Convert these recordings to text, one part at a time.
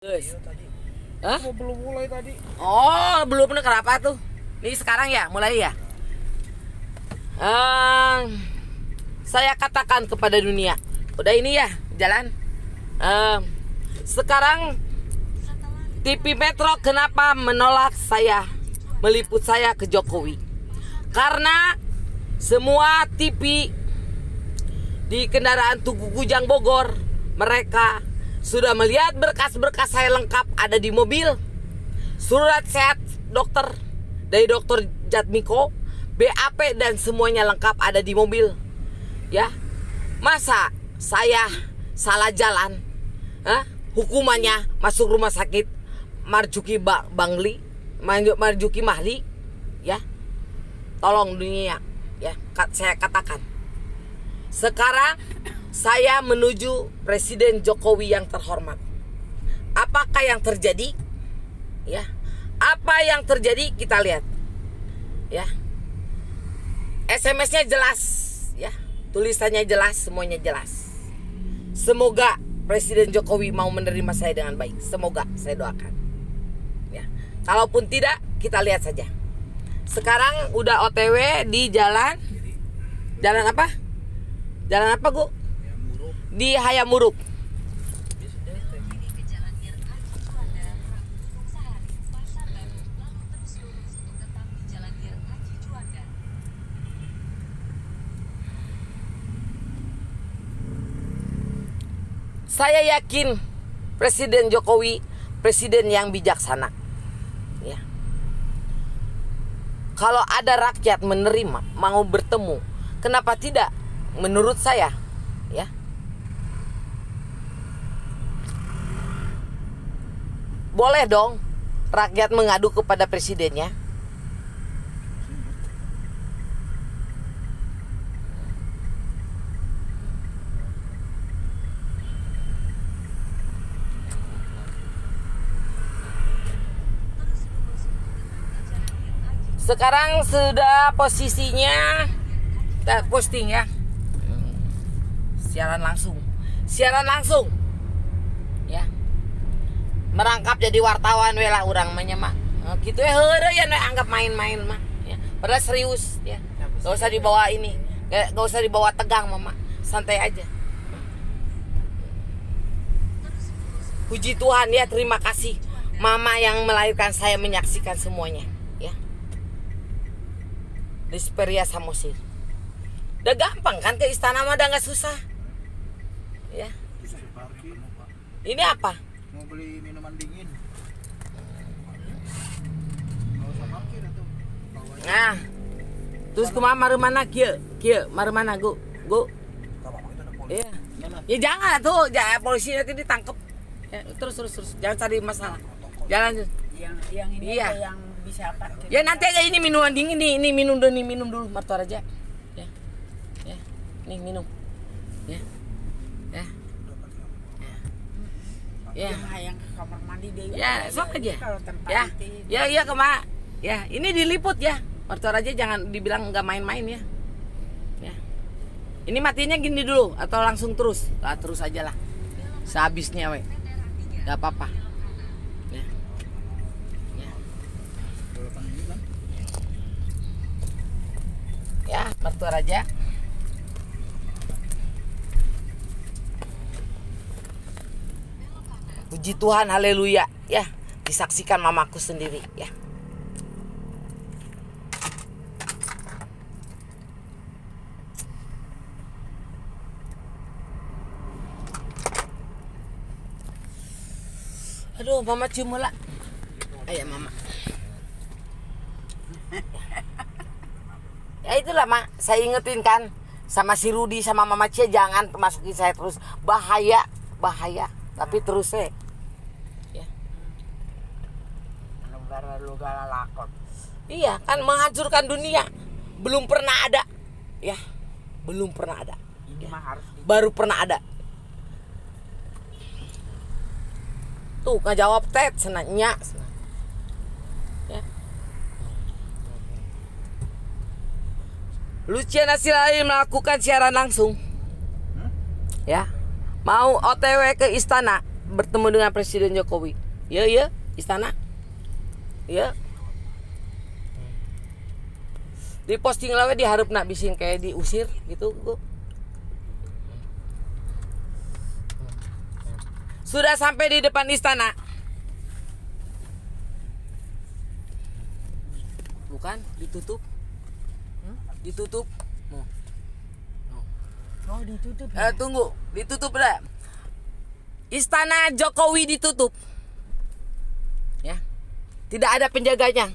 Guys. Hah? Oh, belum mulai tadi. Oh, belum. Kenapa tuh? Nih sekarang ya, mulai ya. Saya katakan kepada dunia, udah ini ya, jalan. Sekarang TV Metro kenapa menolak saya, meliput saya ke Jokowi? Karena semua TV di kendaraan Tugu Kujang Bogor, mereka sudah melihat berkas-berkas saya lengkap ada di mobil. Surat sehat dokter dari dokter Jatmiko, BAP dan semuanya lengkap ada di mobil. Ya, masa saya salah jalan? Hukumannya masuk rumah sakit Marzuki Marzuki Mahdi. Ya, tolong dunia. Ya, saya katakan. Sekarang saya menuju Presiden Jokowi yang terhormat. Apakah yang terjadi? Ya, apa yang terjadi kita lihat. Ya, SMS-nya jelas, ya, tulisannya jelas, semuanya jelas. Semoga Presiden Jokowi mau menerima saya dengan baik. Semoga, saya doakan. Ya, kalaupun tidak, kita lihat saja. Sekarang udah OTW di jalan apa? Jalan apa, Gu? Di Hayamuruk. Saya yakin Presiden Jokowi presiden yang bijaksana. Ya. Kalau ada rakyat menerima, mau bertemu, kenapa tidak? Menurut saya, ya. Boleh dong rakyat mengadu kepada presidennya. Sekarang sudah posisinya kita posting ya. Siaran langsung. Ya. Merangkap jadi wartawan we lah urang mah nya mah. Gitu ya heureuy ya anggap main-main mah ya. Padahal serius ya. Gak usah dibawa ini. Gak usah dibawa tegang mama. Santai aja. Puji Tuhan ya, terima kasih mama yang melahirkan saya menyaksikan semuanya ya. Desperia Samosir. Udah gampang kan ke istana mah, udah gak susah. Ya. Ini apa? Mau beli minuman dingin. Mau usah parkir atau bawanya. Nah. Terus kumaha marumana kieu? Marumana Gu? Iya. Ya jangan tuh, polisi nanti ditangkap. Ya, terus. Jangan cari masalah. Jalan. Yang ini iya. yang bisa parkir. Ya nanti aja ini minuman dingin nih, ini minum dulu Martor aja. Ya. Ya. Nih minum. Ya. Ya. Ya. Yang ke kamar mandi deh. Ya, sok aja. Kalau tempat Ya. itu. Ya kemana? Ya, ini diliput ya. Martor aja jangan dibilang nggak main-main ya. Ya. Ini matinya gini dulu atau langsung terus? Nah, terus aja lah. Sehabisnya we. Gak apa-apa. Ya. Ya. Ya, Martor aja. Puji Tuhan, haleluya. Ya, disaksikan mamaku sendiri ya. Aduh, mama cium lah. Ayo mama. Ya itulah mak, saya ingetin kan sama si Rudi sama mama Cia, jangan masukin saya terus, bahaya. Tapi terus ya. Negara lakon. Iya kan, menghancurkan dunia. Belum pernah ada. Ya, belum pernah ada. Ini mah harus Baru pernah ada. Tuh ngejawab tet senanya. Ya. Luciana Silai melakukan siaran langsung. Ya. Mau OTW ke istana. bertemu dengan Presiden Jokowi. Ya, istana. Ya. Di posting lawe diharap nak bisin kayak diusir gitu, Bu. Sudah sampai di depan istana. Bukan, ditutup. Ditutup. Oh, ditutup. Tunggu, ditutup dah. Istana Jokowi ditutup. Ya. Tidak ada penjaganya.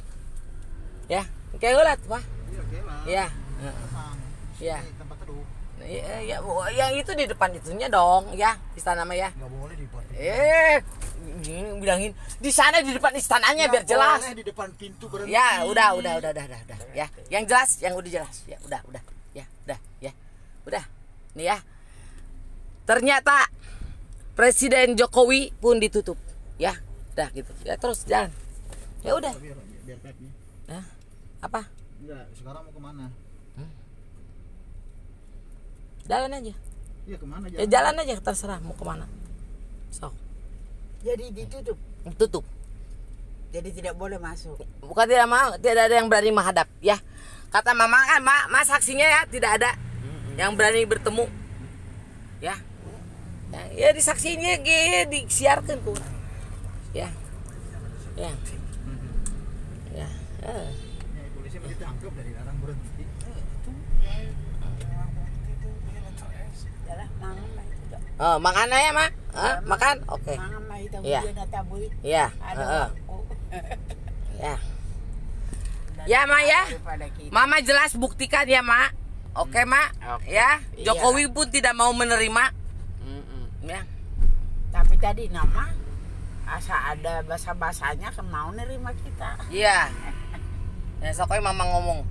Ya, kayak ulat, Pak. Iya, gila. Ya. Emang. Ya. Ini tempat teduh. Ya, yang itu di depan itunya dong, ya, istana mah ya. Enggak boleh di depan. Ini bilangin di sana di depan istananya biar Nggak jelas. boleh di depan pintu berhenti. Ya, udah. Ya, yang jelas, yang udah jelas. Ya, udah. Ya, udah. Nih ya. Ternyata Presiden Jokowi pun ditutup. Ya, udah gitu. Ya terus jalan. Ya udah. Biar tagnya. Nah, apa? Enggak, sekarang mau kemana? Jalan aja. Iya, kemana Ya jalan aja terserah mau kemana. So, Jadi ditutup. tutup. Jadi tidak boleh masuk. Bukan tidak mau, tidak ada yang berani menghadap. Ya, kata mama kan, mas saksinya ya tidak ada yang berani bertemu. Ya, ya disaksinya, disiarkan tuh. Ya. Ini polisi mau ditangkap dari larang berhenti. Yalah, mangan mah itu. Dok. Oh, makan ya, Mak? Makan? Oke. Mangan mah itu Iya. dia nak tabui. Ya. Ada waktu. Ya. Ya, Mak ya. Daripada kita. Mama jelas buktikan ya, Mak. Oke, Mak. Oke. Ya. Iya. Jokowi pun tidak mau menerima. Ya. Tapi tadi nama asa ada bahasa-bahasanya kan mau nerima kita. Iya. Ya, sokoy Mama ngomong.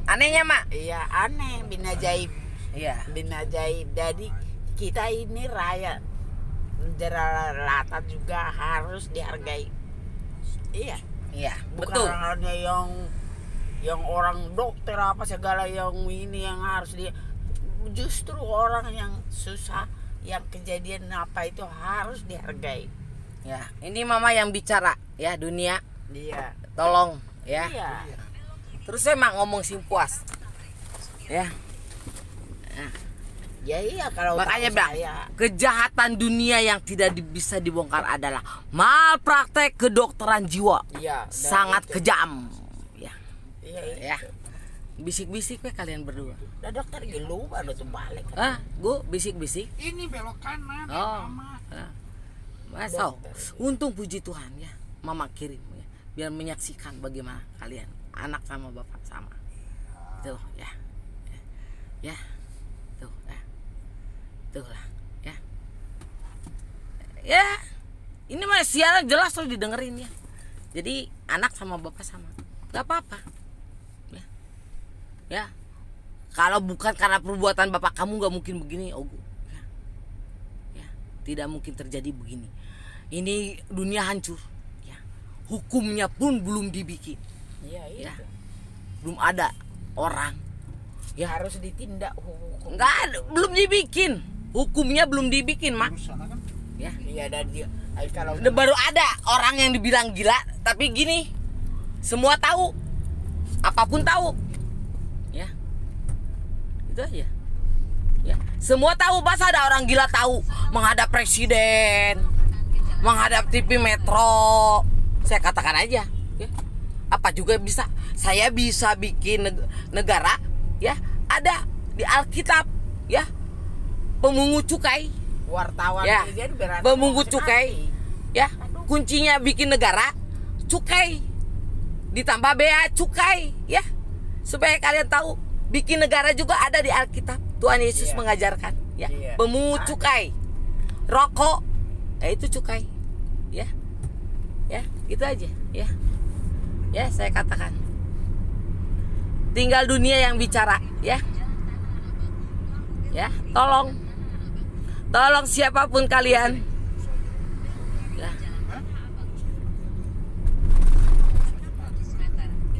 Anehnya, Mak. Iya, aneh, bin ajaib. Iya. Bin ajaib. Jadi kita ini rakyat jelata juga harus dihargai. Iya. Iya, Bukan betul. hanya yang orang dokter apa segala yang ini yang harus dia, justru orang yang susah, yang kejadian apa itu harus dihargai. Ya, ini Mama yang bicara ya, dunia. Dia. Tolong ya. Iya. Terus saya mak ngomong sing puas. Ya. Ya iya kalau Makanya tahu Bang, saya. kejahatan dunia yang tidak bisa dibongkar adalah malpraktek kedokteran jiwa. Iya. dan Sangat itu. kejam. Ya. Iya. Ya. Bisik-bisik we kalian berdua. Nah, dokter gelu baru tuh balik. Hah? Gu bisik-bisik. Ini belok kanan. Oh. Mama. Masa, untung puji Tuhan ya, Mama kirim ya, biar menyaksikan bagaimana kalian anak sama bapak sama. Tuh ya. Ya. Tuh ya. Tuh lah ya. Ya. Ini mah siaran jelas tuh didengerin ya. Jadi anak sama bapak sama. Gak apa-apa. Ya. Ya. Kalau bukan karena perbuatan bapak kamu gak mungkin begini, Ogu. Ya. Tidak mungkin terjadi begini. Ini dunia hancur ya. Hukumnya pun belum dibikin. Iya, iya. Ya. Belum ada orang Ya harus ditindak hukum. enggak ada, belum dibikin. Hukumnya belum dibikin, Mak. Terus sana kan Ya. Iya, dan dia kalau Udah baru ada orang yang dibilang gila, tapi gini. Semua tahu. Apapun tahu. Ya. Itu aja. Ya. Semua tahu, masa ada orang gila tahu menghadap presiden, menghadap TV Metro. Saya katakan aja, ya. Apa juga bisa. Saya bisa bikin negara, ya. Ada di Alkitab, ya. Pemungut cukai, wartawan ya. dia berarti Pemungut masih cukai, mati. ya. Kuncinya bikin negara, cukai. Ditambah bea cukai, ya. Supaya kalian tahu, bikin negara juga ada di Alkitab. Tuhan Yesus Iya. mengajarkan, ya. Iya. Pemungut cukai, rokok, ya itu cukai, ya. Ya, gitu aja, ya. Ya, saya katakan. Tinggal dunia yang bicara, ya. Ya, tolong siapapun kalian. Ya.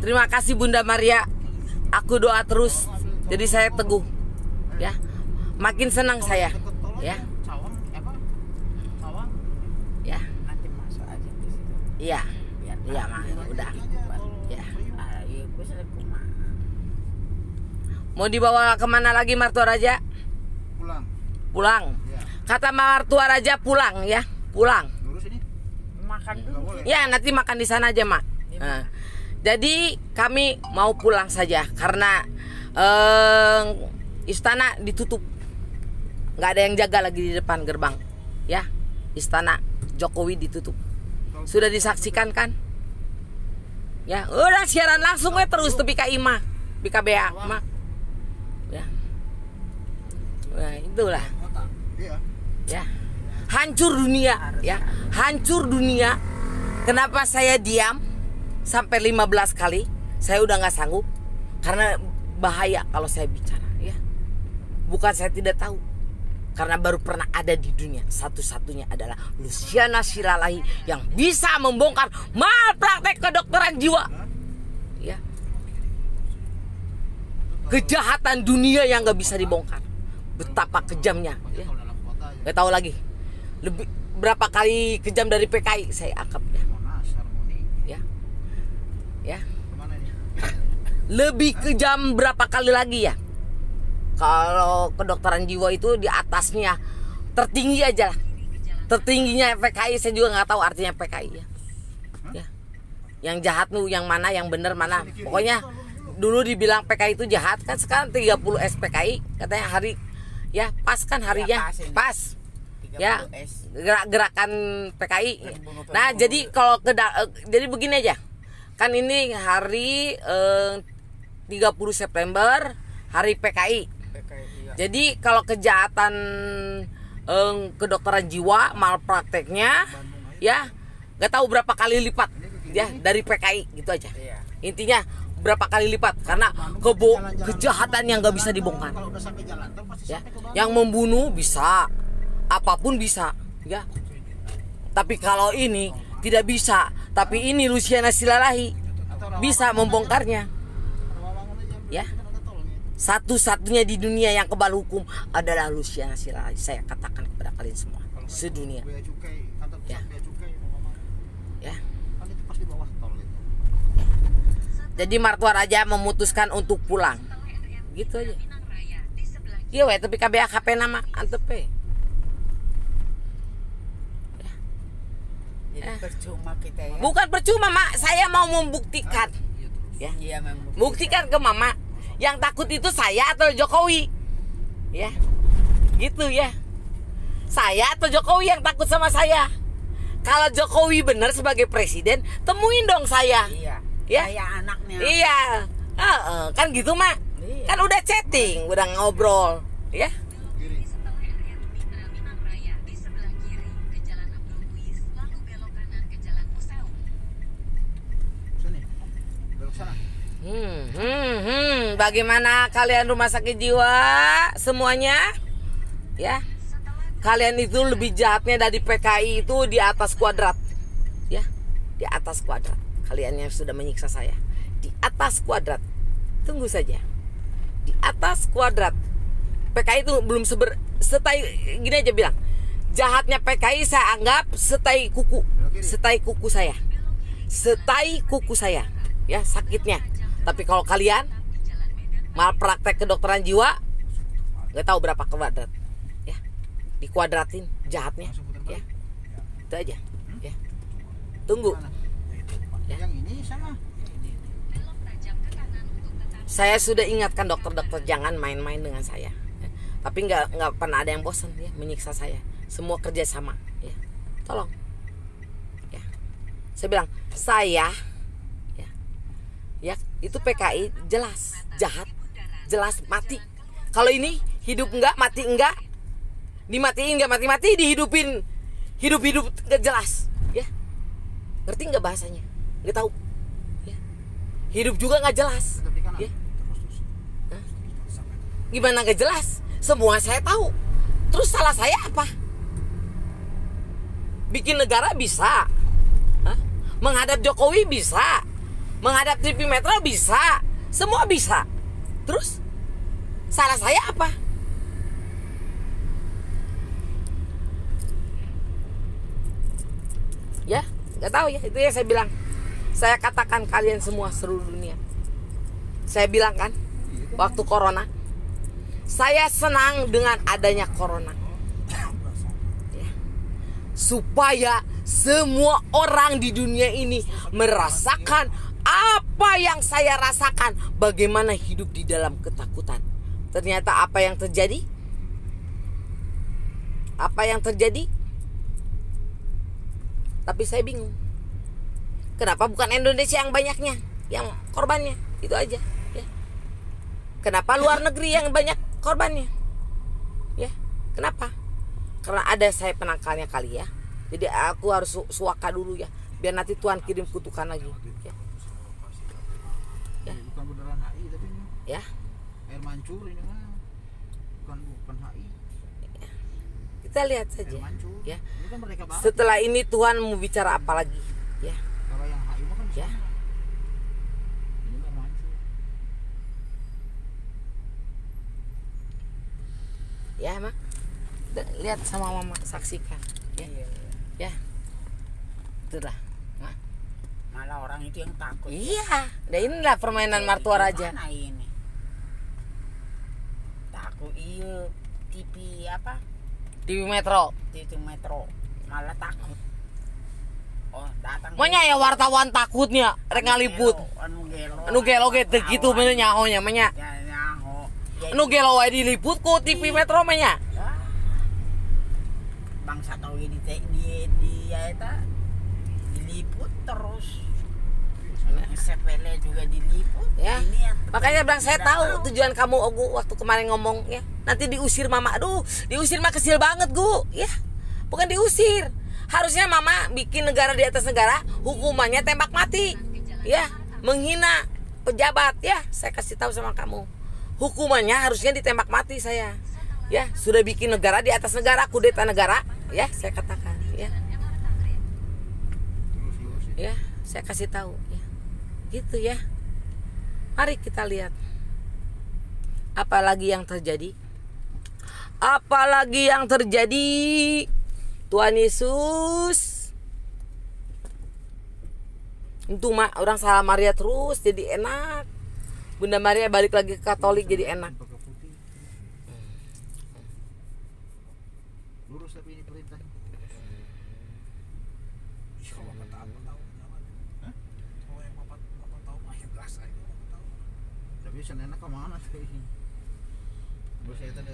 Terima kasih Bunda Maria. Aku doa terus. Jadi saya teguh. Ya. Makin senang saya. deket tol Ya. Cawang apa? Cawang. Iya. Biar Iya, Mak. Udah. Ya. Iya, gue sudah kumaha. Mau dibawa kemana lagi Martua Raja? Pulang. Pulang. Ya. Kata Martua Raja pulang ya, pulang. Lurus ini. Makan Nggak dulu. boleh. Ya nanti makan di sana aja Mak. Nah, jadi kami mau pulang saja karena istana ditutup, nggak ada yang jaga lagi di depan gerbang. Ya, istana Jokowi ditutup. Sudah disaksikan kan? Ya, udah siaran langsung terus tuh BKI mah, BKBA mah. Ya, nah, itulah. Iya. Ya, hancur dunia ya, hancur dunia. Kenapa saya diam sampai 15 kali? Saya udah nggak sanggup karena bahaya kalau saya bicara ya. Bukan saya tidak tahu, karena baru pernah ada di dunia. Satu-satunya adalah Luciana Silalahi yang bisa membongkar malpraktek kedokteran jiwa ya. Kejahatan dunia yang nggak bisa dibongkar. Betapa kejamnya ya. Kalau dalam kota aja. Gak tahu lagi lebih berapa kali kejam dari PKI saya anggap ya. Monas, Harmoni. Ya. Ya. Kemana ini? Lebih kejam berapa kali lagi ya? Kalau kedokteran jiwa itu di atasnya tertinggi aja lah. Tertingginya PKI saya juga nggak tahu artinya PKI ya. Ya. Yang jahat tuh yang mana, yang benar mana. Pokoknya dulu dibilang PKI itu jahat, kan sekarang 30 SPKI katanya hari ya pas kan harinya Ya, pas. 30 Ya, S. gerakan PKI. Nah, jadi kalau jadi begini aja. Kan ini hari 30 September hari PKI. Iya. Jadi kalau kejahatan kedokteran jiwa malprakteknya ya nggak tahu berapa kali lipat ya dari PKI gitu aja. Iya. Intinya berapa kali lipat karena kejahatan yang nggak bisa dibongkar. Kalau udah sampai jalan tol pasti Ya, sampai ke Bandung. yang membunuh bisa, apapun bisa, ya. Tapi kalau ini tidak bisa, tapi ini Luciana Silalahi bisa membongkarnya, Rawamangun aja. ya. Kan ada tolnya. Satu-satunya di dunia yang kebal hukum adalah Luciana Silalahi. Saya katakan kepada kalian semua, Kalau sedunia, Bea Cukai, kantor pusat Ya. Bea Cukai Rawamangun. ya. Kan itu pas di bawah tol itu. Jadi Martua Raja memutuskan untuk pulang, gitu aja. Iya, weh, tapi KBA KP nama antepe. Jadi percuma kita ya. Bukan percuma, Mak. Saya mau membuktikan. Ya. Iya memang. Buktikan ke Mama. Yang takut itu saya atau Jokowi. Ya. Gitu ya. Saya atau Jokowi yang takut sama saya. Kalau Jokowi benar sebagai presiden, temuin dong saya. Iya. Ya. Kayak anaknya. Iya. Kan gitu, Mak. Iya. Kan udah chatting, udah ngobrol, ya. Kiri. Sini. Belok sana. Bagaimana kalian rumah sakit jiwa semuanya? Ya. Kalian itu lebih jahatnya dari PKI itu di atas kuadrat. Ya. Di atas kuadrat. Kalian yang sudah menyiksa saya. Di atas kuadrat. Tunggu saja. Di atas kuadrat. PKI itu belum setai gini aja bilang. Jahatnya PKI saya anggap setai kuku. Setai kuku saya. Setai kuku saya. Ya, sakitnya. Tapi kalau kalian malpraktek kedokteran jiwa, nggak tahu berapa kuadrat. Ya. Dikuadratin jahatnya. Ya. Itu aja. Ya. Tunggu. Mana? Ya. Yang ini sama. Saya sudah ingatkan dokter-dokter jangan main-main dengan saya. Ya. Tapi nggak pernah ada yang bosan ya menyiksa saya. Semua kerja sama. Ya. Tolong. Ya. Saya bilang saya, ya itu PKI jelas jahat, jelas mati. Kalau ini hidup enggak, mati enggak, dimatiin enggak mati-mati, dihidupin hidup-hidup nggak jelas. Ya. Ngerti nggak bahasanya? Nggak tahu. Ya. Hidup juga nggak jelas. Tetap di kanan. Ya. Terus. Hah? Sampai. Gimana nggak jelas? Semua saya tahu. Terus salah saya apa? Bikin negara bisa. Hah? Menghadap Jokowi bisa. Menghadap TV Metro bisa. Semua bisa. Terus salah saya apa? Ya, Gak tahu ya, itu yang saya bilang. Saya katakan kalian semua seluruh dunia. Saya bilang kan, waktu corona, saya senang dengan adanya corona. Ya. Supaya semua orang di dunia ini merasakan apa yang saya rasakan. Bagaimana hidup di dalam ketakutan. Ternyata apa yang terjadi? Apa yang terjadi? Tapi saya bingung. Kenapa bukan Indonesia yang banyaknya, yang korbannya? Itu aja ya. Kenapa luar negeri yang banyak korbannya? Ya, kenapa? Karena ada saya penangkalnya kali ya. Jadi aku harus suaka dulu ya, biar nanti Tuhan kirim kutukan lagi ya. Ya. Bukan beneran HI tapi ini Ya. air mancur ini mah. Bukan HI. Kita lihat Air saja mancur. ya. Ini kan mereka barat. Setelah ini Tuhan mau bicara apa lagi ya. Kalau yang HI mah kan di Ya. sana. Ini air mancur. Ya mak, lihat sama mama, saksikan ya. Iya. Ya, itulah. Nah, Malah orang itu yang takut. iya, nah inilah permainan martua raja. Mana ini? Takut iya TV apa? TV Metro. TV Metro. Malah takut. Oh, datang. Manya ya wartawan takutnya, rek ngaliput. Anu gelo gitu gitu mana nyahonya manya. Ya nyaho. Ya, Anu gelo wae diliput ku TV Metro manya. ah. Bangsa tahu ini dia eta diliput terus. Sepele juga diliput. Ya. Ini yang Makanya bilang saya tidak tahu tujuan kamu Ogu waktu kemarin ngomong ya. Nanti diusir mama. Aduh, diusir mah kecil banget, Gu. Ya. Bukan diusir. Harusnya mama bikin negara di atas negara, hukumannya tembak mati. Ya, menghina pejabat ya. Saya kasih tahu sama kamu. Hukumannya harusnya ditembak mati saya. Ya, sudah bikin negara di atas negara, kudeta negara, ya, saya katakan, ya. Ya, saya kasih tahu ya. Gitu ya. Mari kita lihat. Apalagi yang terjadi? Apalagi yang terjadi? Tuhan Yesus. Itu mak orang salah Maria terus jadi enak. Bunda Maria balik lagi ke Katolik jadi enak. Pakai putih. Lurus tapi ini perintah. Kalau bapak tahu. Hah? Kalau yang bapak tahu mah ya belas aja bapak tahu. Tapi senena ke mana tuh ini? Terus saya tadi.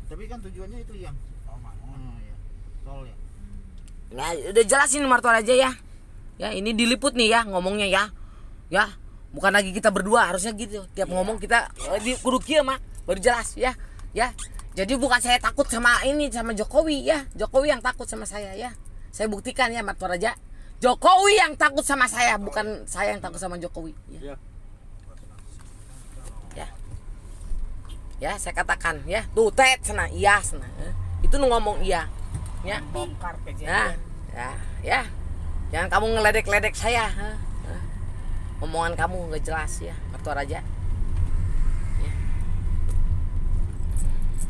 Tapi kan tujuannya itu yang ya. Tol ya. Nah, udah jelasin martua aja ya. Ya, ini diliput nih ya ngomongnya ya. Ya, bukan lagi kita berdua, harusnya gitu. Tiap ngomong kita di kudu kieu mah baru jelas ya. Ya. Jadi bukan saya takut sama ini sama Jokowi ya. Jokowi yang takut sama saya ya. Saya buktikan ya martua raja. Jokowi yang takut sama saya, bukan saya yang takut sama Jokowi. Ya. Ya. Ya, saya katakan ya. Tuh tet sana iya sana. Itu nu ngomong iya. Ya. bongkar Ya, kejadian. ya. Jangan kamu ngeledek-ledek saya. Omongan kamu nggak jelas ya, Martua Raja. Ya.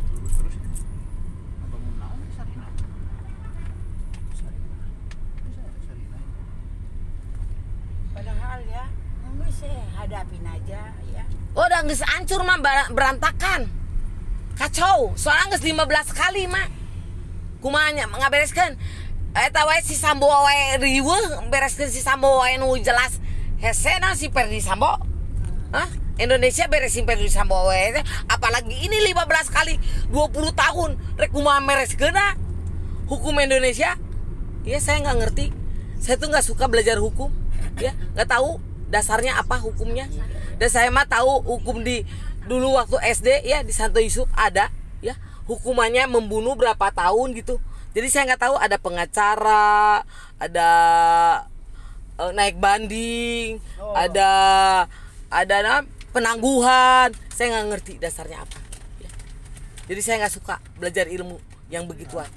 Terus apa mau naon Sarina? Sarina. Padahal ya, nggak sih hadapin aja ya. Oh, udah nggak hancur mah berantakan. Kacau. Soalnya nggak 15 kali mah. Kumanya ngabereskeun. Eta wae si Sambo wae riweuh bereskeun si Sambo wae nu jelas. Hese na si Ferdi Sambo. Hah? Indonesia beresin Ferdi Sambo wae. Apalagi ini 15 kali 20 tahun rek kumaha bereskeunna. Hukum Indonesia. Ya saya nggak ngerti. Saya tuh nggak suka belajar hukum. Ya, nggak tahu dasarnya apa hukumnya. Dan saya mah tahu hukum di dulu waktu SD ya di Santo Yusuf ada ya. Hukumannya membunuh berapa tahun gitu. Jadi saya nggak tahu ada pengacara, ada naik banding, ada penangguhan. Saya nggak ngerti dasarnya apa. Ya. Jadi saya nggak suka belajar ilmu yang begituan.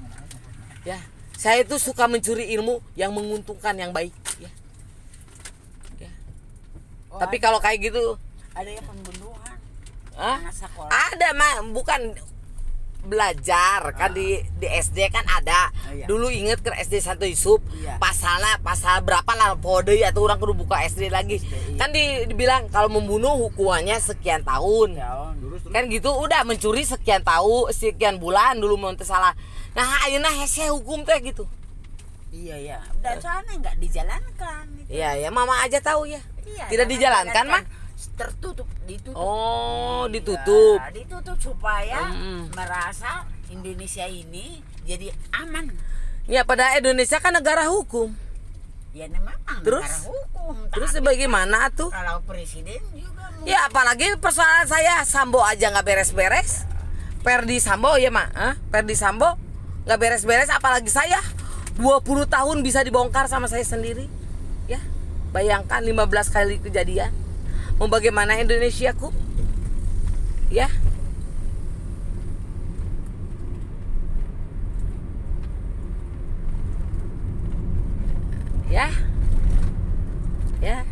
Ya, saya itu suka mencuri ilmu yang menguntungkan, yang baik. Ya. Ya. Oh, Tapi kalau kayak gitu, ada yang pembunuhan. hah? Anak sekolah. Ada mah bukan belajar kan di SD kan ada. Iya. Dulu inget ke SD Santo Yusuf. Iya. Pasal berapa lah kode atau orang kudu buka SD lagi. SD, iya. Kan dibilang kalau membunuh hukumannya sekian tahun. Tahun. Terus Kan gitu udah mencuri sekian bulan dulu mau teu salah. Nah, ayeuna hese hukum teh gitu. Iya. Dan soalnya nggak dijalankan. Itu. Iya, ya mama aja tahu ya. Iya, Tidak karena dijalankan mah. ditutup. Oh, ditutup. Ya, ditutup supaya Mm-mm. merasa Indonesia ini jadi aman. Ya pada Indonesia kan negara hukum. Ya memang Terus? negara hukum. Terus Tapi bagaimana tuh? kalau presiden juga Ya apalagi persoalan saya Sambo aja nggak beres-beres. Perdi Sambo ya mak, Perdi Sambo nggak beres-beres, apalagi saya 20 tahun bisa dibongkar sama saya sendiri. Ya, bayangkan 15 kali kejadian. Mau bagaimana Indonesiaku? Ya. Ya. Ya.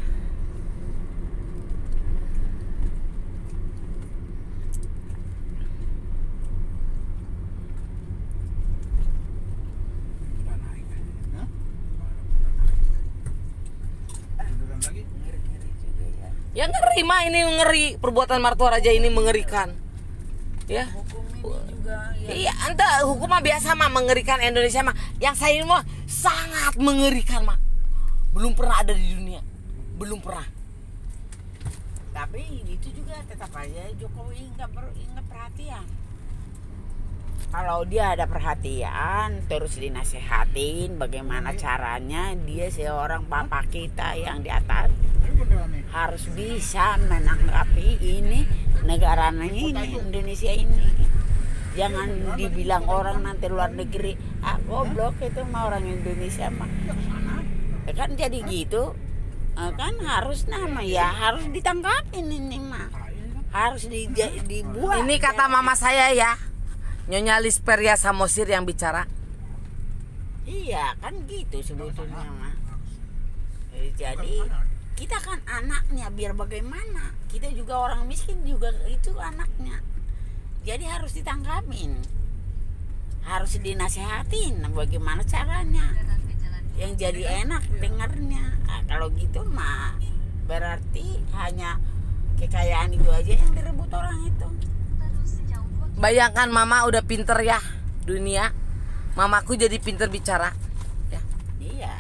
udah naik. Hah? Beneran lagi? ngeri-ngeri juga ya. Ya ngeri mah, ini ngeri, perbuatan Martua Raja ini mengerikan. Ya. Hukum ini juga ya. Iya, ente hukum mah biasa mah mengerikan, Indonesia mah. Yang saya ini mah sangat mengerikan mah. Belum pernah ada di dunia. Belum pernah. Tapi itu juga tetap aja Jokowi nggak perhatian. Kalau dia ada perhatian, terus dinasehatin bagaimana caranya, dia seorang bapak kita yang di atas Ini beneran nih. harus bisa menanggapi ini negaranya ini, Indonesia ini. Jangan dibilang orang nanti luar negeri, goblok itu mah orang Indonesia mah. Ya kan jadi gitu. Kan harus harus ditangkapin ini mah. Harus dibuat. Ini kata mama saya ya, Nyonya Lisperia Samosir yang bicara. Iya kan gitu sebetulnya mah. Jadi kita kan anaknya, biar bagaimana, kita juga orang miskin juga itu anaknya. Jadi harus ditangkapin, harus dinasehatin bagaimana caranya, yang jadi enak dengarnya. Nah, kalau gitu mah berarti hanya kekayaan itu aja yang direbut orang itu. Bayangkan mama udah pinter ya dunia. Mamaku jadi pinter bicara. Ya. Iya,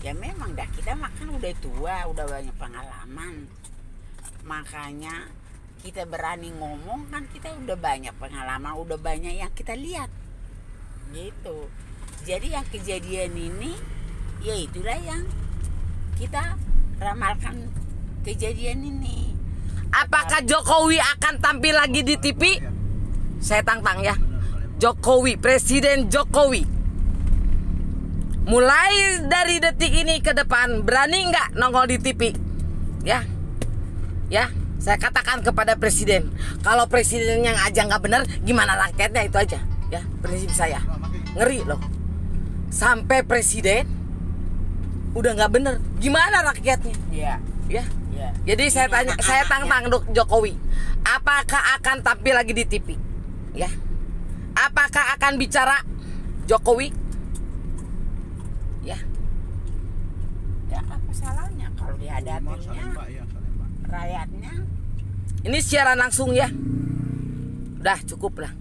ya memang dah kita makan udah tua, udah banyak pengalaman. Makanya kita berani ngomong kan, kita udah banyak pengalaman, udah banyak yang kita lihat. Gitu. Jadi yang kejadian ini ya itulah yang kita ramalkan kejadian ini. Apakah Jokowi akan tampil lagi di TV? Saya tantang ya. Jokowi, Presiden Jokowi, mulai dari detik ini ke depan berani nggak nongol di TV? Ya, ya. Saya katakan kepada Presiden, kalau Presiden yang aja nggak benar, gimana rakyatnya, itu aja. Ya, prinsip saya. Ngeri loh. Sampai Presiden udah nggak benar, gimana rakyatnya? Iya. Ya. Iya. Jadi saya tanya, saya tantang Jokowi, apakah akan tampil lagi di TV? Ya. Apakah akan bicara Jokowi? Ya. Ya apa salahnya kalau Salemba dihadapinya ya, Salemba. rakyatnya. Ini siaran langsung ya. Udah cukup lah.